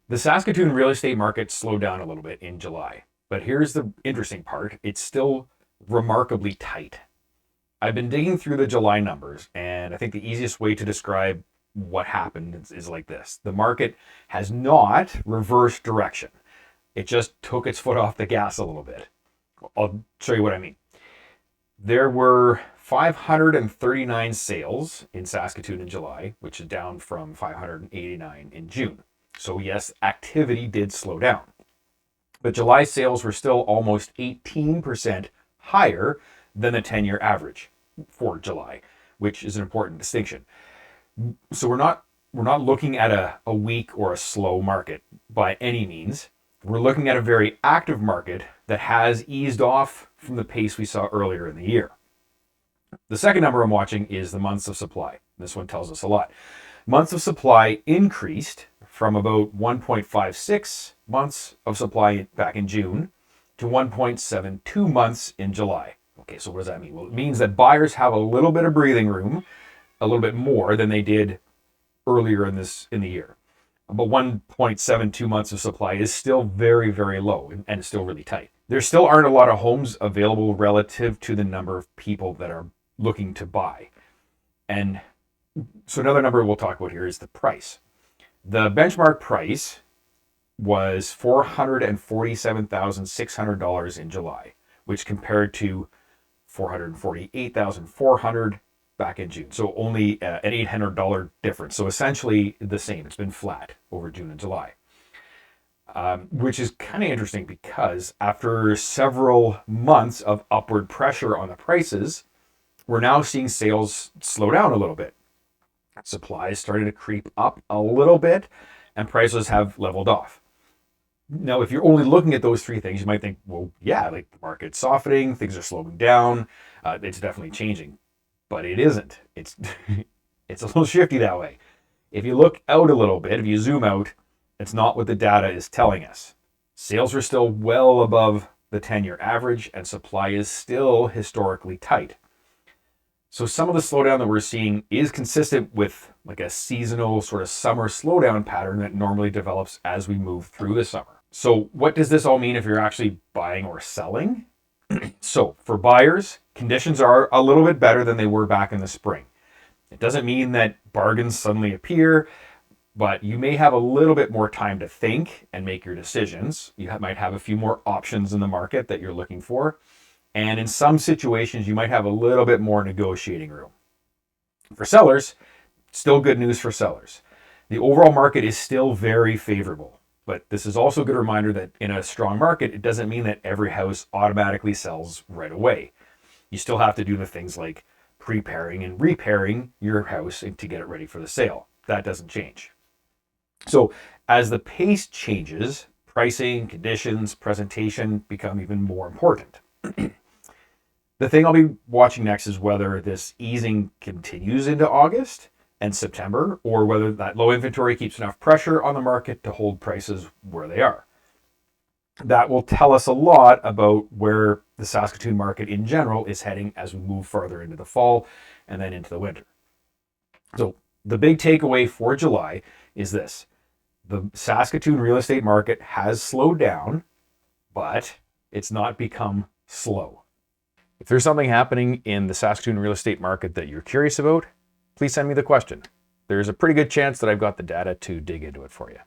The Saskatoon real estate market slowed down a little bit in July, but here's the interesting part. It's still remarkably tight. I've been digging through the July numbers, and I think the easiest way to describe what happened is like this. The market has not reversed direction. It just took its foot off the gas a little bit. I'll show you what I mean. There were 539 sales in Saskatoon in July, which is down from 589 in June. So yes, activity did slow down. But July sales were still almost 18% higher than the 10-year average for July, which is an important distinction. So we're not looking at a weak or a slow market by any means. We're looking at a very active market that has eased off from the pace we saw earlier in the year. The second number I'm watching is the months of supply. This one tells us a lot. Months of supply increased from about 1.56 months of supply back in June to 1.72 months in July. Okay, so what does that mean? Well, it means that buyers have a little bit of breathing room, a little bit more than they did earlier in the year. But 1.72 months of supply is still very, very low and still really tight. There still aren't a lot of homes available relative to the number of people that are looking to buy. And so another number we'll talk about here is the price. The benchmark price was $447,600 in July, which compared to $448,400 back in June. So only an $800 difference. So essentially the same. It's been flat over June and July, which is kind of interesting because after several months of upward pressure on the prices, we're now seeing sales slow down a little bit. Supply is starting to creep up a little bit and prices have leveled off. Now, if you're only looking at those three things, you might think, well, yeah, like the market's softening, things are slowing down, it's definitely changing. But it isn't. It's it's a little shifty that way. If you look out a little bit, if you zoom out, it's not what the data is telling us. Sales are still well above the 10-year average and supply is still historically tight. So some of the slowdown that we're seeing is consistent with like a seasonal sort of summer slowdown pattern that normally develops as we move through the summer. So what does this all mean if you're actually buying or selling? So for buyers, conditions are a little bit better than they were back in the spring. It doesn't mean that bargains suddenly appear, but you may have a little bit more time to think and make your decisions. You might have a few more options in the market that you're looking for. And in some situations, you might have a little bit more negotiating room. For sellers, still good news for sellers. The overall market is still very favorable. But this is also a good reminder that in a strong market, it doesn't mean that every house automatically sells right away. You still have to do the things like preparing and repairing your house to get it ready for the sale. That doesn't change. So as the pace changes, pricing, conditions, presentation become even more important. The thing I'll be watching next is whether this easing continues into August and September, or whether that low inventory keeps enough pressure on the market to hold prices where they are. That will tell us a lot about where the Saskatoon market in general is heading as we move further into the fall and then into the winter. So the big takeaway for July is this. The Saskatoon real estate market has slowed down, but it's not become slow. If there's something happening in the Saskatoon real estate market that you're curious about, please send me the question. There's a pretty good chance that I've got the data to dig into it for you.